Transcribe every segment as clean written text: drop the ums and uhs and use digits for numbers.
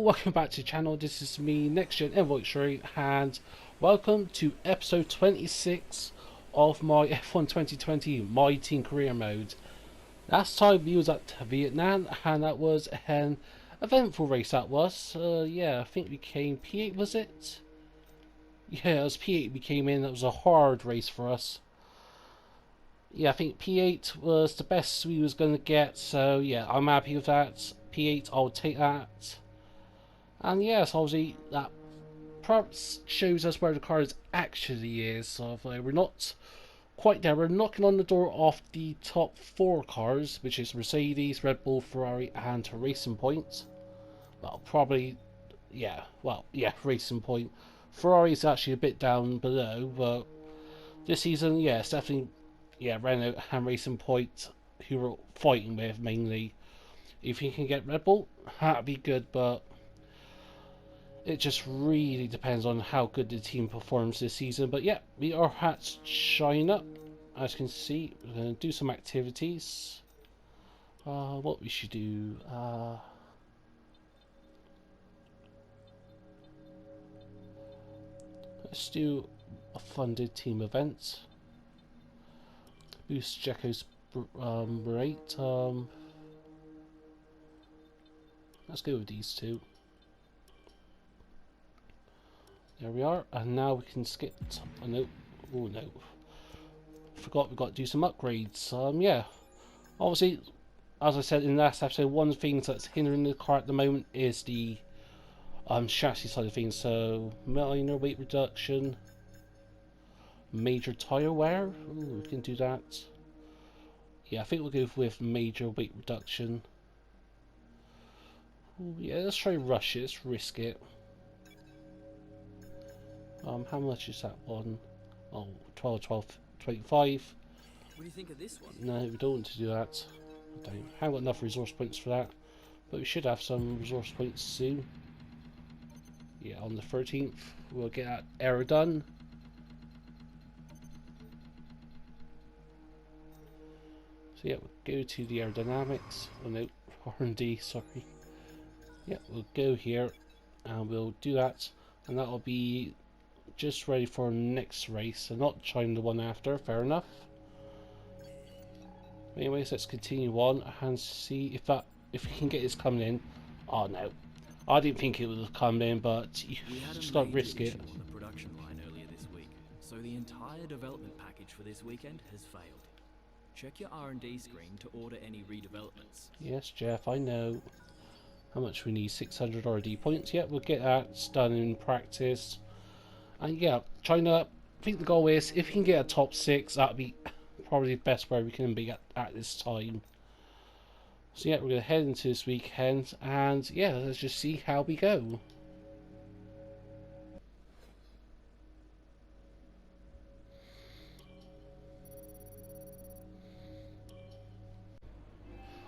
welcome back to the channel. This is me, Next Gen F120, and welcome to episode 26 of my F1 2020 MyTeam Career Mode. Last time we was at Vietnam, and that was an eventful race. That was, yeah, I think we came P8, was it? Yeah, it was P8 we came in. That was a hard race for us. Yeah, I think P8 was the best we was going to get, so yeah, I'm happy with that. P8, I'll take that. And yes, obviously that perhaps shows us where the car actually is. So we're not quite there. We're knocking on the door of the top 4 cars, which is Mercedes, Red Bull, Ferrari, and Racing Point. Well, probably, yeah. Well, yeah, Racing Point. Ferrari is actually a bit down below, but this season, yeah, it's definitely, yeah, Renault and Racing Point who we're fighting with mainly. If you can get Red Bull, that'd be good, but it just really depends on how good the team performs this season. But yeah, we are at China. As you can see, we're going to do some activities. What we should do, let's do a funded team event. Boost Jacko's rate. Let's go with these two. There we are, and now we can skip. Oh no, oh no! Forgot we've got to do some upgrades. Yeah, obviously, as I said in the last episode, one of the things that's hindering the car at the moment is the chassis side of things. So minor weight reduction, major tire wear. Ooh, we can do that. Yeah, I think we'll go with major weight reduction. Ooh, yeah, let's try rush it. Let's risk it. How much is that one? Oh, 25. What do you think of this one? No, we don't want to do that. I haven't got enough resource points for that, but we should have some resource points soon. Yeah, on the 13th we'll get that error done. So yeah, we'll go to the aerodynamics. Oh no, R&D, sorry. Yeah, we'll go here and we'll do that, and that'll be just ready for next race, and not trying the one after. Fair enough. Anyways, let's continue on and see if we can get this coming in. Oh no, I didn't think it was coming in, but you just got to risk it. On the production line earlier this week, so the entire development package for this weekend has failed. Check your R&D screen to order any redevelopments. Yes, Jeff, I know. How much we need? 600 R&D points. Yeah, we'll get that done in practice. And yeah, China, I think the goal is if we can get a top 6, that'd be probably the best where we can be at this time. So yeah, we're going to head into this weekend, and yeah, let's just see how we go.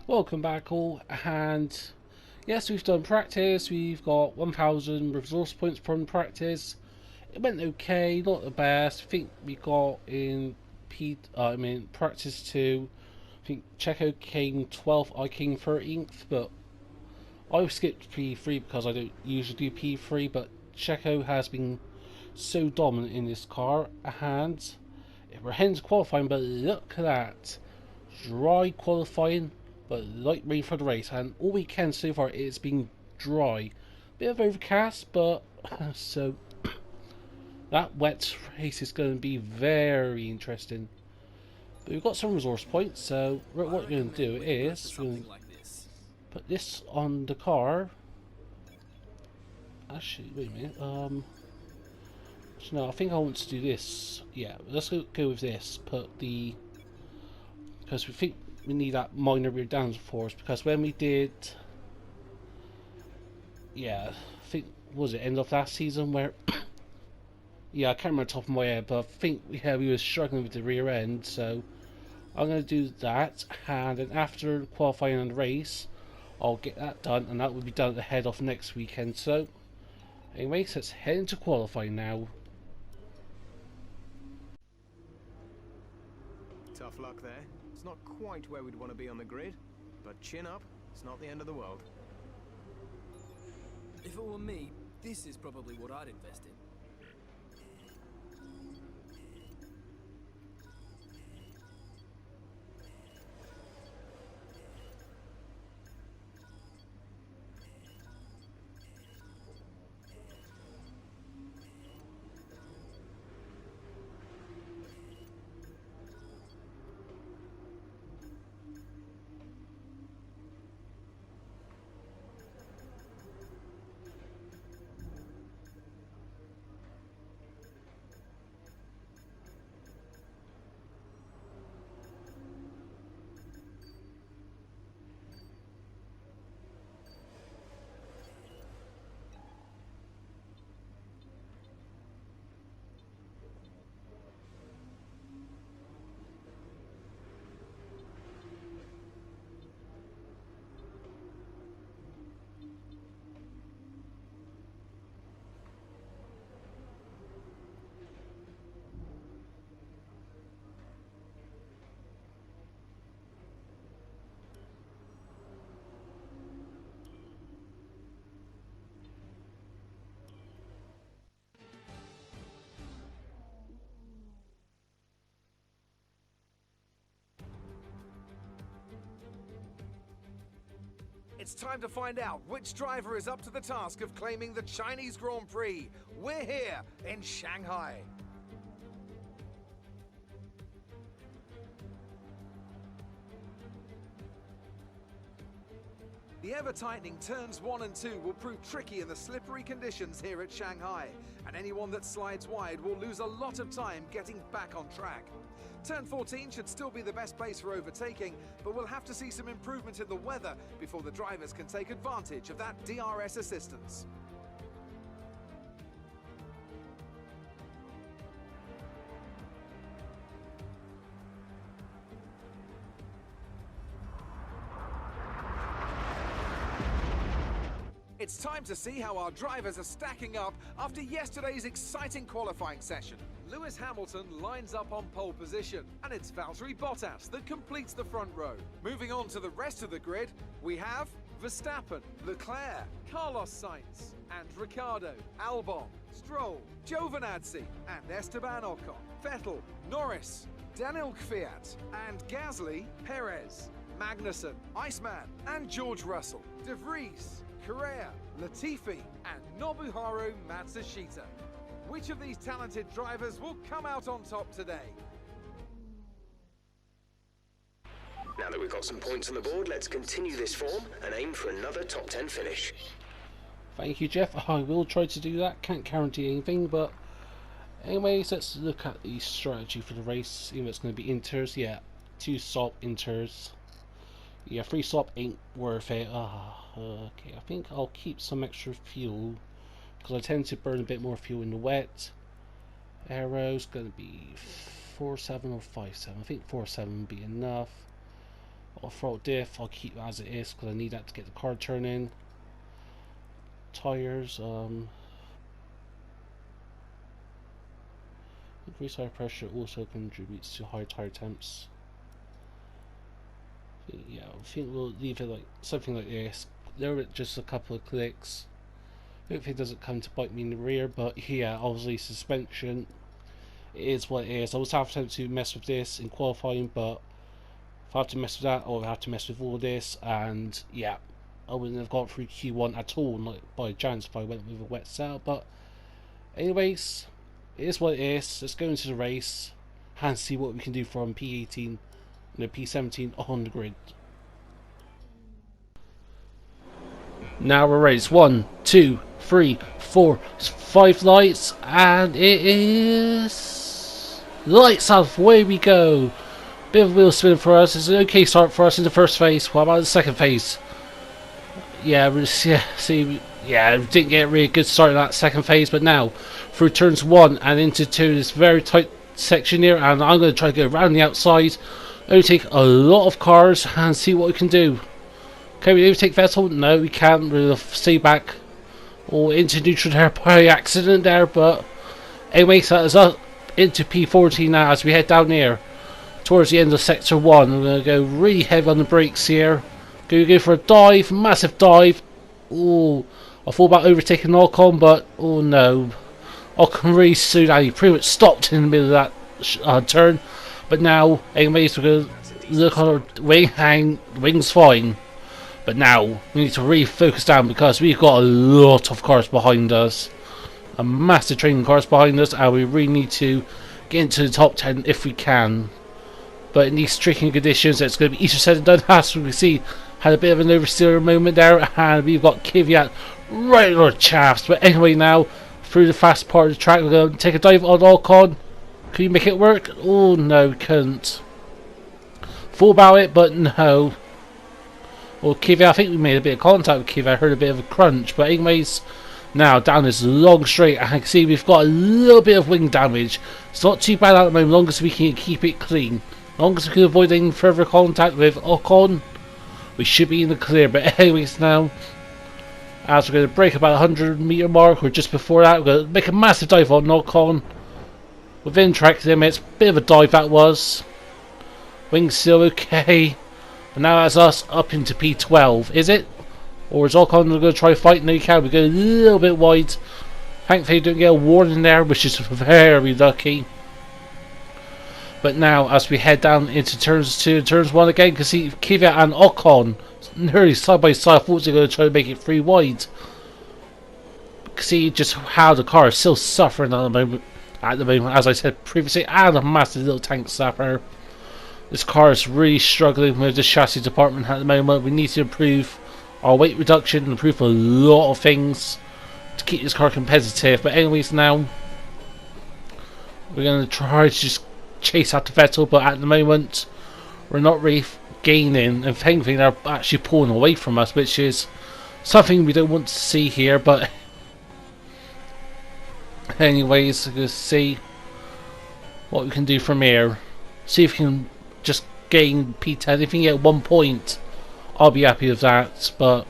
Welcome back all, and yes, we've done practice. We've got 1000 resource points from practice. It went okay, not the best. I think we got in practice 2. I think Checo came 12th, I came 13th, but I skipped P3 because I don't usually do P3. But Checo has been so dominant in this car, and we're heading to qualifying. But look at that, dry qualifying, but light rain for the race, and all weekend so far it's been dry. Bit of overcast, but so. That wet race is going to be very interesting. But we've got some resource points, so what we're going to do is we're going to put this on the car. Actually, wait a minute. No, I think I want to do this. Yeah, let's go with this. Put the, because we think we need that minor rear downforce, because when we did, yeah, I think was it end of last season where. Yeah, I can't remember the top of my head, but I think we were struggling with the rear end, so I'm going to do that, and then after qualifying on the race, I'll get that done, and that will be done ahead of next weekend. So, anyways, let's head into qualifying now. Tough luck there. It's not quite where we'd want to be on the grid, but chin up, it's not the end of the world. If it were me, this is probably what I'd invest in. It's time to find out which driver is up to the task of claiming the Chinese Grand Prix. We're here in Shanghai. The ever-tightening turns 1 and 2 will prove tricky in the slippery conditions here at Shanghai, and anyone that slides wide will lose a lot of time getting back on track. Turn 14 should still be the best place for overtaking, but we'll have to see some improvement in the weather before the drivers can take advantage of that DRS assistance. It's time to see how our drivers are stacking up after yesterday's exciting qualifying session. Lewis Hamilton lines up on pole position, and it's Valtteri Bottas that completes the front row. Moving on to the rest of the grid, we have Verstappen, Leclerc, Carlos Sainz, and Ricciardo, Albon, Stroll, Giovinazzi, and Esteban Ocon, Vettel, Norris, Daniel Kvyat, and Gasly, Perez, Magnussen, Iceman, and George Russell, De Vries, Correa, Latifi, and Nobuharu Matsushita. Which of these talented drivers will come out on top today? Now that we've got some points on the board, let's continue this form and aim for another top 10 finish. Thank you, Jeff. I will try to do that. Can't guarantee anything, but anyways, let's look at the strategy for the race. Even if it's going to be inters, yeah, 2 stop inters. Yeah, 3 stop ain't worth it. Okay, I think I'll keep some extra fuel because I tend to burn a bit more fuel in the wet. Aero's going to be 4.7 or 5.7. I think 4.7 will be enough. Off-road diff, I'll keep as it is because I need that to get the car turning. Tires, increased tire pressure also contributes to high tire temps. Yeah, I think we'll leave it like something like this. There are just a couple of clicks. Hopefully it doesn't come to bite me in the rear, but yeah, obviously suspension, it is what it is. I was having to mess with this in qualifying, but if I have to mess with that, or I have to mess with all this, and yeah, I wouldn't have gone through Q1 at all, like by chance if I went with a wet setup. But anyways, it is what it is. Let's go into the race and see what we can do from P18 and P17 on the grid. Now we're ready. It's 1, 2, 3, 4, 5 lights, and it is lights off. Away we go. Bit of wheel spin for us. It's an okay start for us in the first phase. What about the second phase? Yeah, we didn't get a really good start in that second phase, but now through turns 1 and into 2, this very tight section here, and I'm going to try to go around the outside, overtake a lot of cars and see what we can do. Can we overtake Vettel? No, we can't. We'll stay back or into neutral there by accident there, but anyway, so that is up into P14 now as we head down here towards the end of sector 1. I'm going to go really heavy on the brakes here. Go for a dive, massive dive. Ooh, I thought about overtaking Ocon, but oh no. Ocon really slowed down. He pretty much stopped in the middle of that turn. But now, anyways, we're going to look on our wing, hang, wing's fine. But now, we need to really focus down because we've got a lot of cars behind us. A massive train of cars behind us, and we really need to get into the top 10 if we can. But in these tricky conditions, it's going to be easier said than done. As we can see, had a bit of an oversteer moment there, and we've got Kvyat right on our chaps. But anyway, now through the fast part of the track, we're going to take a dive on Ocon. Can you make it work? Oh no, couldn't. Thought about it, but no. Well, Kvyat, I think we made a bit of contact with Kvyat. I heard a bit of a crunch, but anyways, now down this long straight, I can see we've got a little bit of wing damage. It's not too bad at the moment, as long as we can keep it clean. As long as we can avoid any further contact with Ocon, we should be in the clear. But anyways, now, as we're going to break about 100 meter mark, or just before that, we're going to make a massive dive on Ocon. Within track limits, bit of a dive that was. Wings still okay. And now that's us up into P12, is it? Or is Ocon going to try fighting? No, you can. We go a little bit wide. Thankfully, we don't get a warning there, which is very lucky. But now, as we head down into turns 2 and turns 1 again, you can see Kvyat and Ocon nearly side by side. I thought they were going to try to make it 3 wide. You can see just how the car is still suffering at the moment. As I said previously, and a massive little tank suffer. This car is really struggling with the chassis department at the moment. We need to improve our weight reduction and improve a lot of things to keep this car competitive. But anyways, now we're going to try to just chase after Vettel, but at the moment we're not really gaining, and thankfully they're actually pulling away from us, which is something we don't want to see here. But anyways, let's see what we can do from here. See if we can just gain P10. If we can get 1 point, I'll be happy with that. But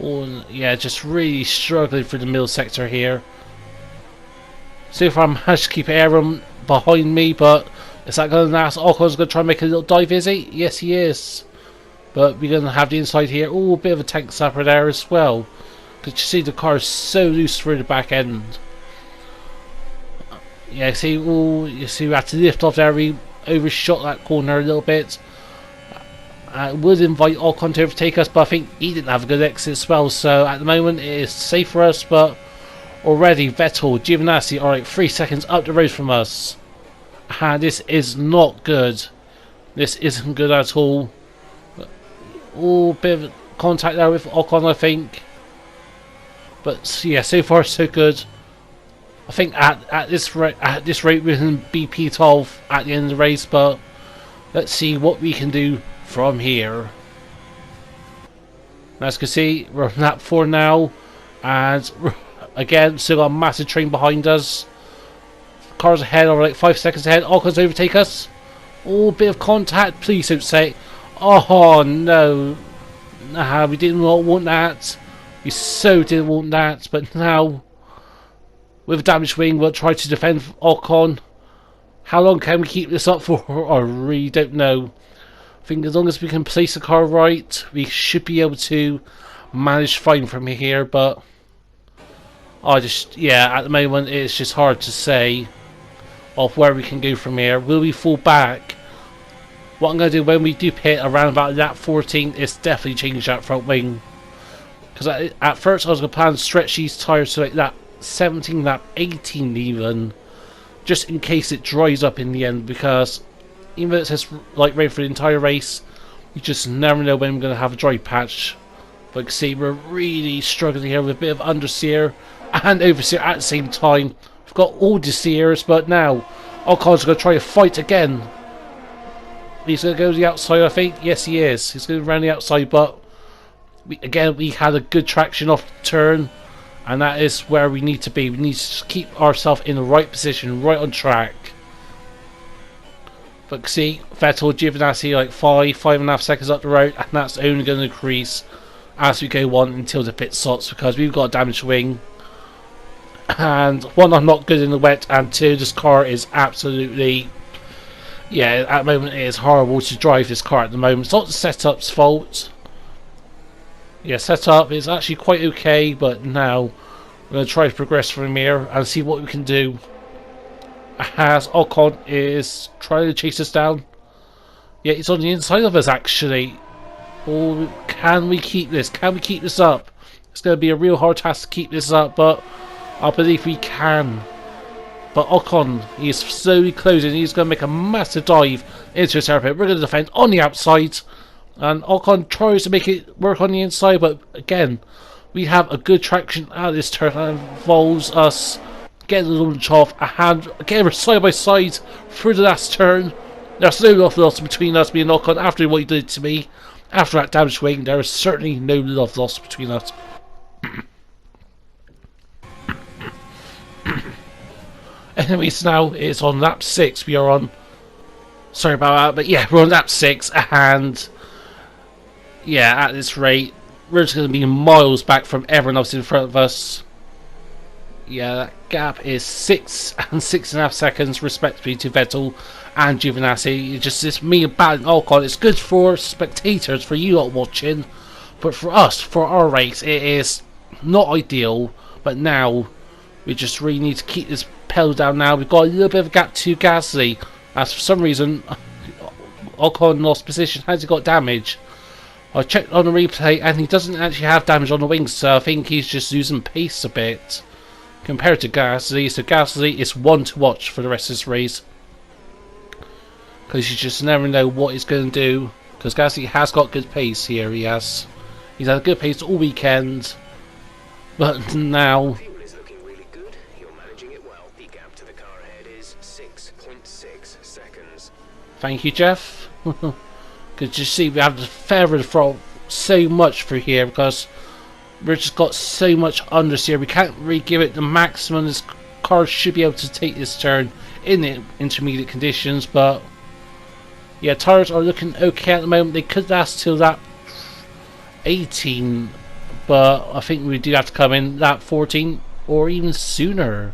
oh yeah, just really struggling for the middle sector here. See if I manage to keep Aaron behind me, but is that going to last? Ocon's going to try and make a little dive, is he? Yes, he is. But we're going to have the inside here. Oh, a bit of a tank sapper there as well. Because you see the car is so loose through the back end. Yeah, see, oh, you see we had to lift off there. We overshot that corner a little bit. I would invite Ocon to overtake us, but I think he didn't have a good exit as well. So at the moment it is safe for us, but already Vettel, Giovinazzi are like 3 seconds up the road from us. And this is not good. This isn't good at all. Oh, bit of contact there with Ocon, I think. But yeah, so far so good. I think at this rate we can be P12 at the end of the race, but let's see what we can do from here. As you can see, we're on lap 4 now, and again, still got a massive train behind us. Cars ahead are like 5 seconds ahead. Ocon's overtake us. Oh, bit of contact. Please don't say. Oh no. Nah, we did not want that. We so didn't want that. But now, with a damaged wing, we'll try to defend Ocon. How long can we keep this up for? I really don't know. I think as long as we can place the car right, we should be able to manage fine from here. But yeah, at the moment it's just hard to say of where we can go from here. Will we fall back? What I'm going to do when we do pit around about lap 14 is definitely change that front wing. Because at first I was going to plan to stretch these tyres to like that 17, lap 18 even, just in case it dries up in the end, because even though it says like rain for the entire race, you just never know when we're going to have a dry patch. But you can see we're really struggling here with a bit of understeer and oversteer at the same time. We've got all the steers, but now Ocon's going to try to fight again. He's going to go to the outside, I think. Yes, he is. He's going to run the outside, but we had a good traction off the turn, and that is where we need to be. We need to keep ourselves in the right position, right on track. But see, Vettel, Giovinazzi like 5.5 seconds up the road, and that's only going to increase as we go on until the pit stops, because we've got a damaged wing. And one, I'm not good in the wet, and two, this car is absolutely, yeah, at the moment it is horrible to drive this car at the moment. It's not the setup's fault. Yeah, setup is actually quite okay, but now we're going to try to progress from here and see what we can do. As Ocon is trying to chase us down. Yeah, it's on the inside of us actually. Oh, can we keep this? Can we keep this up? It's going to be a real hard task to keep this up, but I believe we can. But Ocon, he is slowly closing. He's going to make a massive dive into his airplane. We're going to defend on the outside. And Ocon tries to make it work on the inside, but again, we have a good traction out of this turn that involves us getting the launch off and again we're side by side through the last turn. There's no love lost between us, me and Ocon, after what he did to me. After that damaged wing, there is certainly no love lost between us. Anyways, now it's on lap 6. We are on. Sorry about that, but yeah, we're on lap 6, and yeah, at this rate, we're just going to be miles back from everyone else in front of us. Yeah, that gap is 6 and 6.5 seconds, respectively, to Vettel and Giovinazzi. It's just this me and battling Ocon. It's good for spectators, for you lot watching, but for us, for our race, it is not ideal. But now we just really need to keep this pedal down. Now we've got a little bit of a gap to Gasly, as for some reason Ocon lost position. Has he got damage? I checked on the replay and he doesn't actually have damage on the wings, so I think he's just losing pace a bit compared to Gasly. So Gasly is one to watch for the rest of this race, because you just never know what he's going to do, because Gasly has got good pace here. He's had a good pace all weekend, but now Fuel is looking really good. You're managing it well. The gap to the car ahead is 6.6 seconds. thank you, Jeff. Because you see, we have to feather the throttle so much through here, because we've just got so much understeer. We can't really give it the maximum. This car should be able to take this turn in the intermediate conditions, but yeah, tires are looking okay at the moment. They could last till lap 18, but I think we do have to come in lap 14 or even sooner.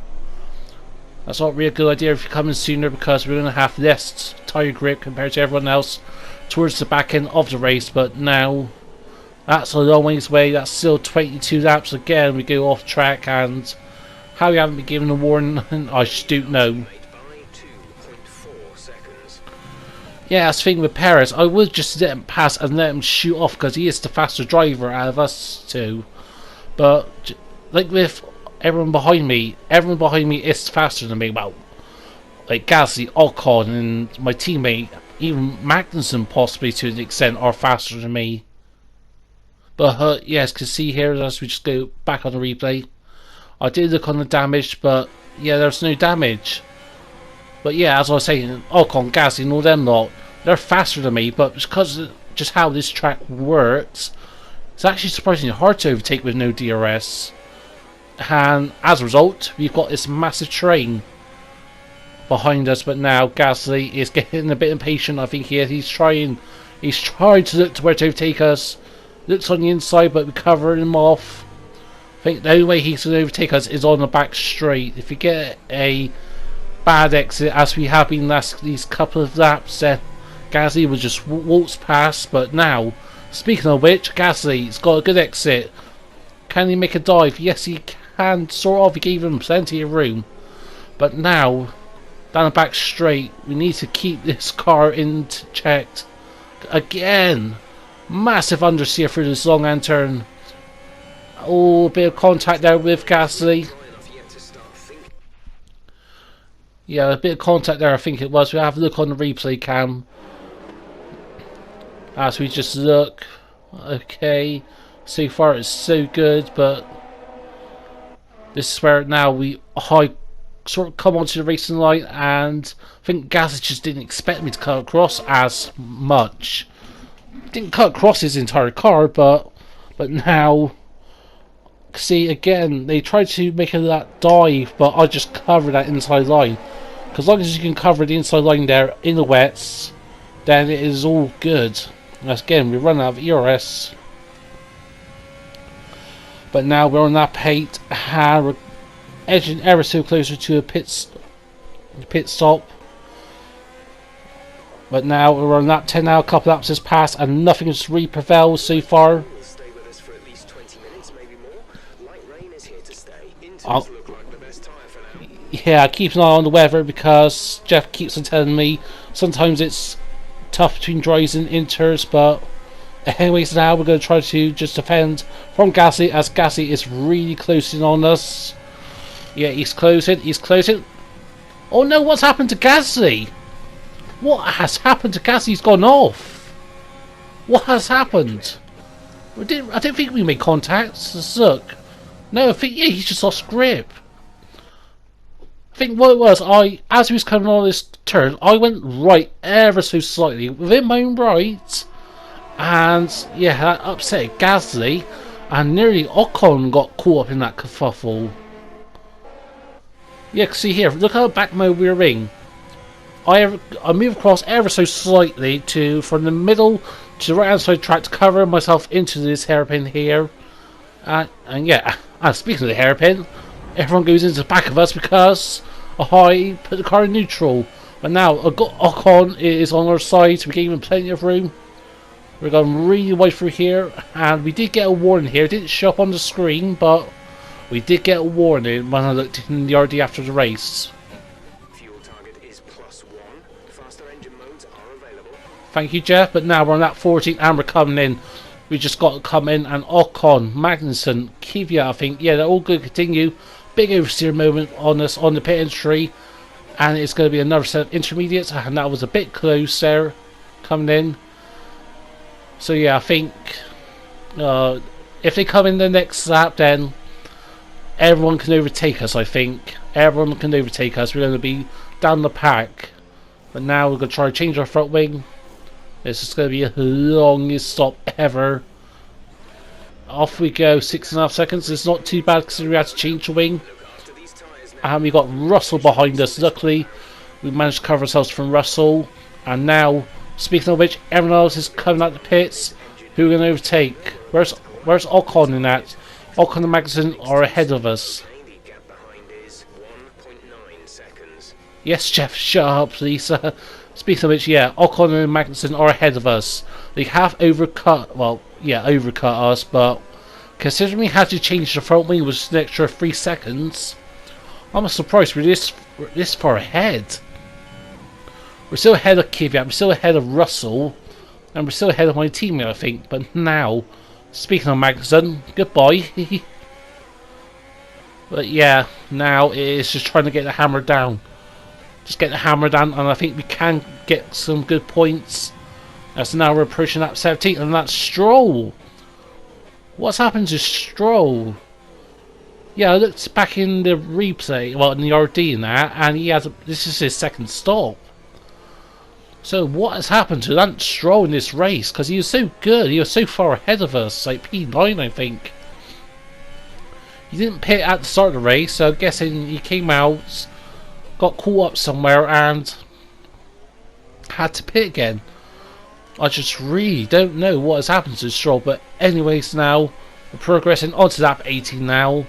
That's not really a good idea if you come in sooner, because we're going to have less tire grip compared to everyone else towards the back end of the race. But now that's a long ways away. That's still 22 laps. Again, we go off track, and how we haven't been given a warning, I just don't know. By 2.4 seconds. Yeah, that's the thing with Perez. I would just let him pass and let him shoot off, because he is the faster driver out of us two. But like with everyone behind me is faster than me. Well, like Gasly, Ocon, and my teammate, even Magnussen possibly to an extent, are faster than me. But yes, can see here as we just go back on the replay, I did look on the damage, but yeah, there's no damage. But yeah, as I was saying, Ocon, Gasly and all them lot, they're faster than me, but because of just how this track works, it's actually surprisingly hard to overtake with no DRS. And as a result, we've got this massive train behind us. But now Gasly is getting a bit impatient. I think he's trying to look to where to overtake us. Looks on the inside, but we cover him off. I think the only way he's going to overtake us is on the back straight. If we get a bad exit, as we have been these couple of laps, then Gasly will just waltz past. But now, speaking of which, Gasly's got a good exit. Can he make a dive? Yes, he can. Sort of. He gave him plenty of room. But now, down the back straight, we need to keep this car in check. Again, massive understeer through this long hand turn. Oh, a bit of contact there with Gasly. Yeah, a bit of contact there, I think it was. We'll have a look on the replay cam as we just look. Okay, so far it's so good, but this is where now we sort of come onto the racing line, and I think Gasly just didn't expect me to cut across as much. Didn't cut across his entire car, but now, see, again, they tried to make that dive, but I just covered that inside line. Because as long as you can cover the inside line there in the wets, then it is all good. And again, we run out of ERS. But now we're on lap 8, and we're edging ever so closer to a pit stop. But now we're on lap 10 now, a couple laps has passed, and nothing has really prevailed so far. Stay with us for at I'll, Look like the best tyre for now. yeah, keep an eye on the weather because Jeff keeps on telling me sometimes it's tough between dries and inters, but anyways, now we're going to try to just defend from Gasly, as Gasly is really closing on us. Yeah, he's closing, Oh no, what's happened to Gasly? What has happened to Gasly? He's gone off. What has happened? I don't think we made contact. Look. No, I think, yeah, he's just lost grip. I think what it was, as he was coming on this turn, I went right ever so slightly within my own right. And yeah, that upset Gasly, and nearly Ocon got caught up in that kerfuffle. Yeah, see here, look how back mode we're in. I move across ever so slightly from the middle to the right hand side track to cover myself into this hairpin here. And yeah, and speaking of the hairpin, everyone goes into the back of us because I put the car in neutral. But now Ocon is on our side, so we gave him plenty of room. We're going really wide through here, and we did get a warning here. It didn't show up on the screen, but we did get a warning when I looked in the RD after the race. Fuel target is +1. Faster engine modes are available. Thank you, Jeff. But now we're on that 14 and we're coming in. We just got to come in, and Ocon, Magnussen, Kvyat, I think, yeah, they're all good to continue. Big oversteer moment on us on the pit entry, and it's going to be another set of intermediates, and that was a bit close there coming in. So yeah, I think if they come in the next lap, then everyone can overtake us. I think everyone can overtake us. We're going to be down the pack. But now we're going to try to change our front wing. This is going to be the longest stop ever. Off we go, 6.5 seconds. It's not too bad because we had to change the wing. And we got Russell behind us. Luckily, we managed to cover ourselves from Russell. And now, speaking of which, everyone else is coming out the pits. Who are we going to overtake? Where's Ocon in that? Ocon and Magnussen are ahead of us. The gap behind is 1.9 seconds. Yes, Jeff, shut up, please. Speaking of which, yeah, Ocon and Magnussen are ahead of us. They have overcut us, but considering we had to change the front wing was an extra 3 seconds, I'm surprised we're this far ahead. We're still ahead of Kvyat, we're still ahead of Russell, and we're still ahead of my teammate, I think. But now, speaking of Magnussen, goodbye. But yeah, now it is just trying to get the hammer down. Just get the hammer down, and I think we can get some good points. As now we're approaching lap 17, and that's Stroll. What's happened to Stroll? Yeah, I looked back in the replay, well, in the RD and that, and this is his second stop. So what has happened to Lance Stroll in this race? Because he was so good, he was so far ahead of us, like P9 I think. He didn't pit at the start of the race, so I'm guessing he came out, got caught up somewhere and had to pit again. I just really don't know what has happened to Stroll, but anyways, now we're progressing onto lap 18 now,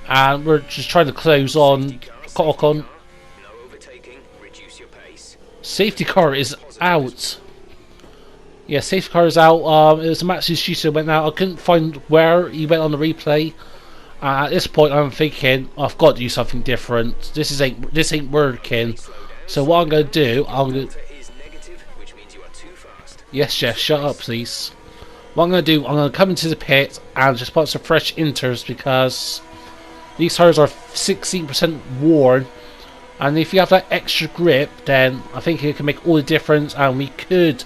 and we're just trying to close on Ocon. No overtaking. Reduce your pace. Safety car is out. Yeah, safety car is out. It was a match shooter went out. I couldn't find where he went on the replay. At this point, I'm thinking I've got to do something different. This ain't working. So what I'm gonna do, yes, Jeff, shut up, please. What I'm gonna do, I'm gonna come into the pit and just put some fresh inters because these tires are 16% worn. And if you have that extra grip, then I think it can make all the difference, and we could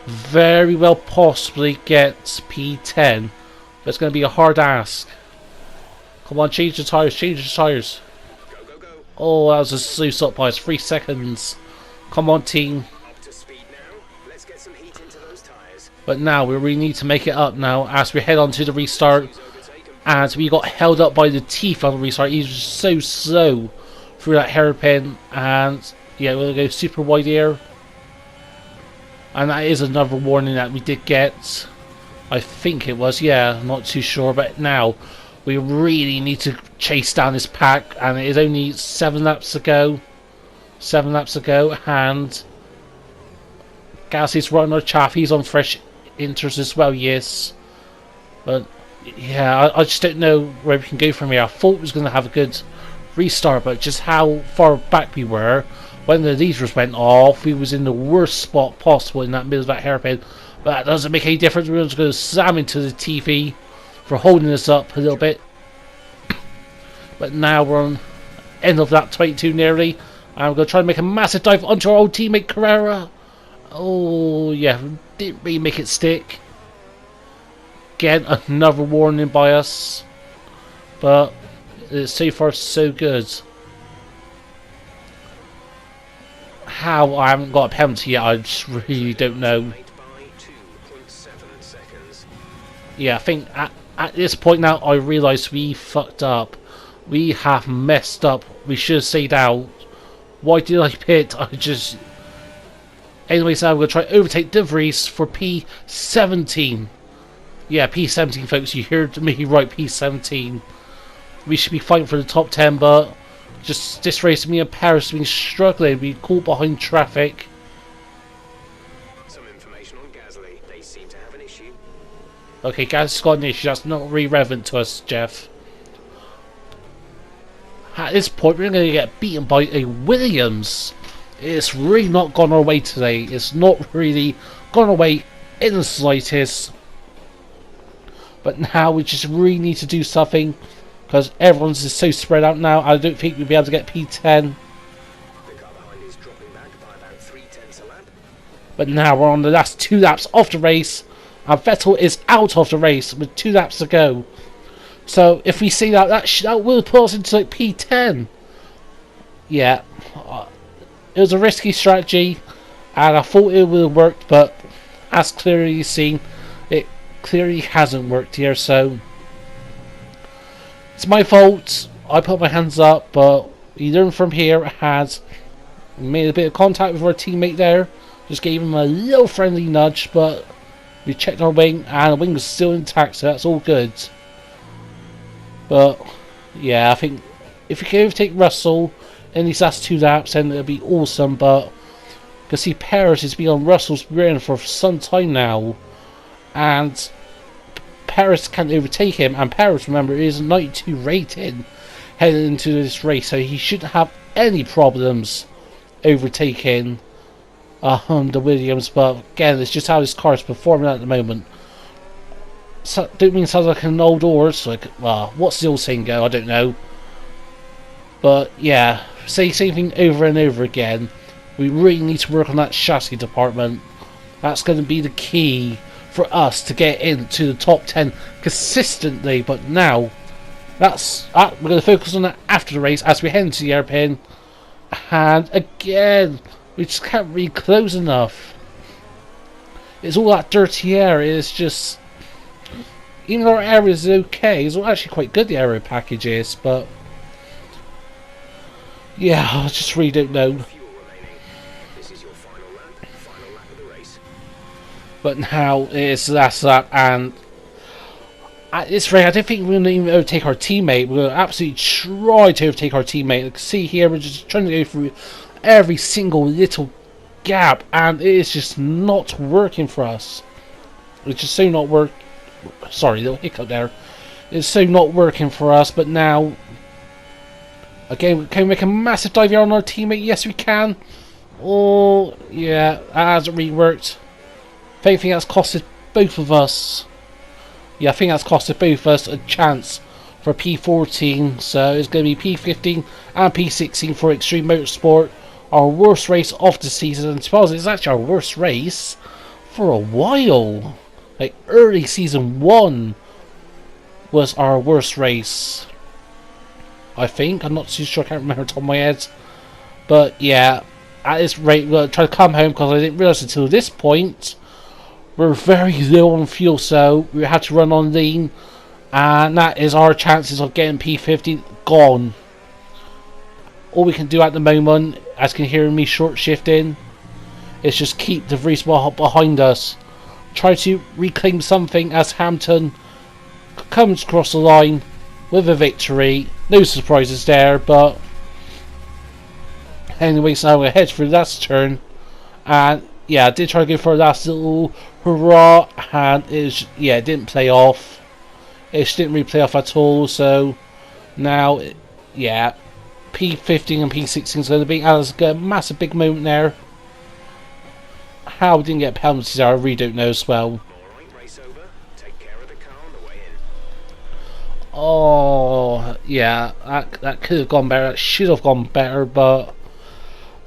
very well possibly get P10. But it's going to be a hard ask. Come on, change the tyres, change the tyres. Go, go, go. Oh, that was a slow stop by 3 seconds. Come on, team. Up to speed now. Let's get some heat into those tires. But now we really need to make it up now as we head on to the restart. And we got held up by the teeth on the restart. He was so slow through that hairpin, and yeah, we're going to go super wide here. And that is another warning that we did get. I think it was, yeah, I'm not too sure. But now we really need to chase down this pack, and it is only 7 laps to go. 7 laps to go, and Gasly's running out of chaff. He's on fresh inters as well, yes. But Yeah, I just don't know where we can go from here. I thought we was going to have a good restart, but just how far back we were when the leaders went off, we was in the worst spot possible in that middle of that hairpin. But that doesn't make any difference. We're just going to slam into the TV for holding us up a little bit. But now we're on end of lap 22 nearly, and we're going to try and make a massive dive onto our old teammate Carrera. Oh yeah, didn't really make it stick. Again, another warning by us, but so far so good. How I haven't got a penalty yet, I just really don't know. Yeah, I think at this point now I realise we fucked up. We have messed up. We should have stayed out. Why did I pit? I just... Anyways, now we're going to try to overtake De Vries for P17. Yeah, P17, folks. You heard me right, P17. We should be fighting for the top 10, but just this race, me and Paris have been struggling. We caught behind traffic. Some information on Gasly. They seem to have an issue. Okay, Gasly's got an issue. That's not really relevant to us, Jeff. At this point, we're going to get beaten by a Williams. It's really not gone our way today. It's not really gone our way in the slightest. But now we just really need to do something, because everyone's just so spread out now. I don't think we'll be able to get P10. The car behind is dropping back by about 3/10 a lap. But now we're on the last 2 laps of the race, and Vettel is out of the race with 2 laps to go. So if we see that, that will put us into like P10. Yeah, it was a risky strategy, and I thought it would have worked, but as clearly seen, it clearly hasn't worked here. So it's my fault. I put my hands up, but we learned from here. Has made a bit of contact with our teammate there. Just gave him a little friendly nudge, but we checked our wing, and the wing was still intact, so that's all good. But yeah, I think if we can overtake Russell in these last 2 laps, then it'll be awesome. But you can see Perez has been on Russell's rear for some time now, and Perez can't overtake him. And Perez, remember, is 92 rated heading into this race, so he shouldn't have any problems overtaking the Williams. But again, it's just how his car is performing at the moment. So, don't mean it sounds like an old horse, like, well, what's the old saying go? I don't know. But yeah, say same thing over and over again. We really need to work on that chassis department. That's going to be the key for us to get into the top 10 consistently. But now, we're going to focus on that after the race as we head into the airpin. And again, we just can't really close enough. It's all that dirty air. It's just... Even though our air is okay, it's actually quite good, the aero package is, but... Yeah, I just really don't know. This is your final lap of the race. But now it's the last lap, and at this rate, I don't think we're going to even overtake our teammate. We're going to absolutely try to overtake our teammate. You can see here, we're just trying to go through every single little gap, and it is just not working for us. It's just so not working. Sorry, little hiccup there. It's so not working for us, but now... Again, can we make a massive dive here on our teammate? Yes, we can. Oh, yeah, that hasn't really worked. I think that's costed both of us. Yeah, I think that's costed both of us a chance for P14. So it's going to be P15 and P16 for Extreme Motorsport. Our worst race of the season. And suppose it's actually our worst race for a while. Like, early season 1 was our worst race, I think. I'm not too sure, I can't remember off the top of my head. But yeah, at this rate, we're going to try to come home, because I didn't realise until this point we're very low on fuel, so we had to run on lean, and that is our chances of getting P50 gone. All we can do at the moment, as you can hear me short shifting, is just keep De Vries behind us. Try to reclaim something as Hampton comes across the line with a victory. No surprises there, but anyways, now we're head for the last turn, and yeah, I did try to go for a last little hurrah, and it didn't play off. It just didn't really play off at all. So now, yeah, P15 and P16 is going to be a massive big moment there. How we didn't get penalties, I really don't know as well. Alright, race over. Take care of the car on the way in. Oh, yeah, that could have gone better. That should have gone better, but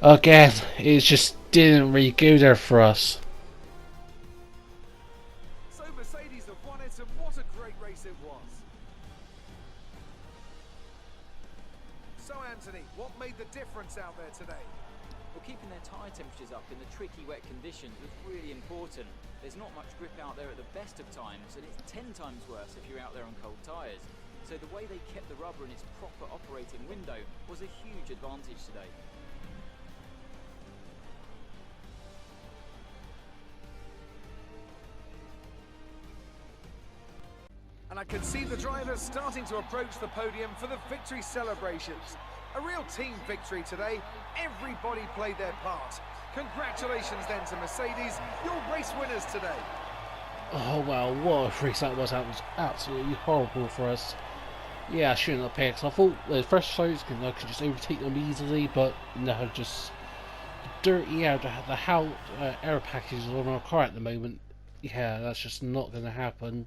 again, it just didn't really go there for us. So Mercedes have won it, and what a great race it was. So Anthony, what made the difference out there today? Well, keeping their tyre temperatures up in the tricky wet conditions was really important. There's not much grip out there at the best of times, and it's 10 times worse if you're out there on cold tyres. So the way they kept the rubber in its proper operating window was a huge advantage today. And I can see the drivers starting to approach the podium for the victory celebrations. A real team victory today. Everybody played their part. Congratulations then to Mercedes, your race winners today. Oh well, what a race that was. That was absolutely horrible for us. Yeah, I shouldn't have picked. I thought the first shows I could just overtake them easily, but no, just dirty air. The how air package on our car at the moment. Yeah, that's just not going to happen.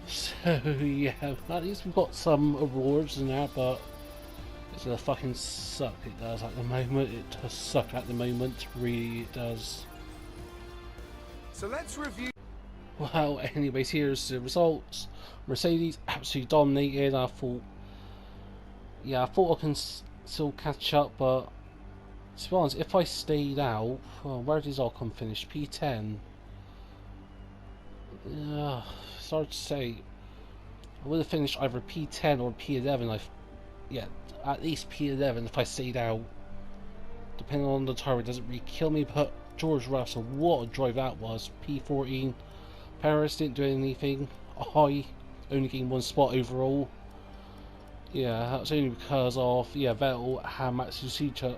So yeah, at least we've got some awards and that, but it's gonna fucking suck. It does at the moment. It does suck at the moment. Really, it does. So let's review. Well, anyways, here's the results. Mercedes absolutely dominated. I thought I can still catch up, but to be honest, if I stayed out, well, where does Ocon finish? P10. It's hard to say. I would have finished either P10 or P11. Yeah, at least P11 if I stayed out. Depending on the tire, it doesn't really kill me. But George Russell, what a drive that was. P14. Paris didn't do anything. I only gained one spot overall. Yeah, that's only because of Vettel had Matsushita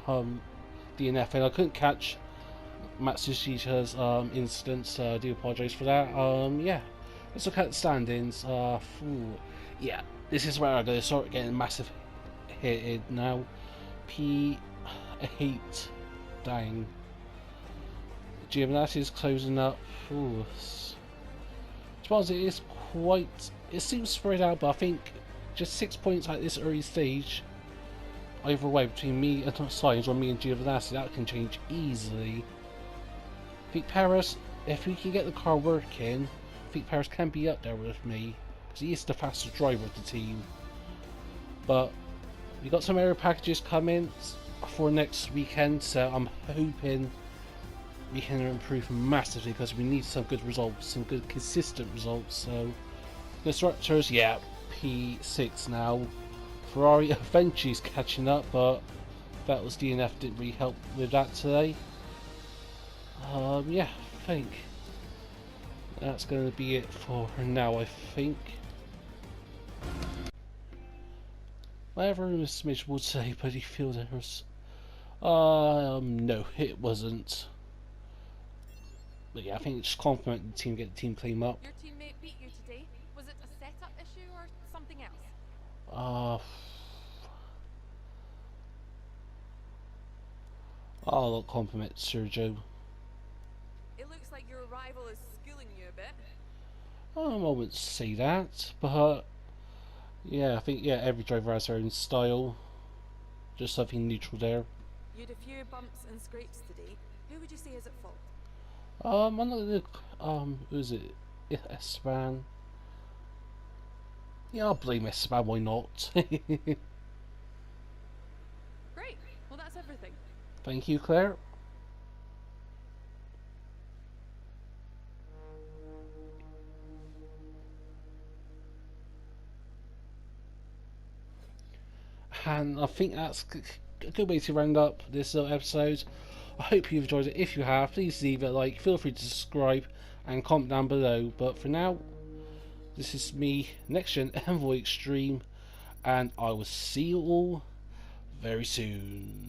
DNF, and I couldn't catch Matsushita's incident, so I do apologise for that. Yeah, let's look at the standings. Yeah, this is where I'm going to start getting massive hit now. P8, dang. Giovinazzi is closing up. Ooh. I suppose it is quite. It seems spread out, but I think just 6 points at this early stage, either way between me and Sainz or me and Giovinazzi, that can change easily. I think Paris, if we can get the car working, I think Paris can be up there with me, because he is the fastest driver of the team. But we got some aero packages coming for next weekend, so I'm hoping we can improve massively, because we need some good results, some good consistent results. So constructors, yeah, P6 now. Ferrari eventually is catching up, but Vettel's DNF didn't really help with that today. Yeah, I think that's going to be it for now, I think. Whatever Mr. Mitchell would say, but he feels there was... no, it wasn't. But yeah, I think just compliment the team, get the team clean up. Your teammate beat you today. Was it a setup issue or something else? I'll not compliment Sergio. It looks like your rival is schooling you a bit. I wouldn't say that, but yeah, I think every driver has their own style. Just something neutral there. You had a few bumps and scrapes today. Who would you say is at fault? I'm not gonna who is it? Esteban. Yeah, I'll blame Esteban, why not? Great. Well, that's everything. Thank you, Claire. And I think that's a good way to round up this episode. I hope you've enjoyed it. If you have, please leave a like, feel free to subscribe and comment down below. But for now, this is me, Next Gen Envoy Extreme, and I will see you all very soon.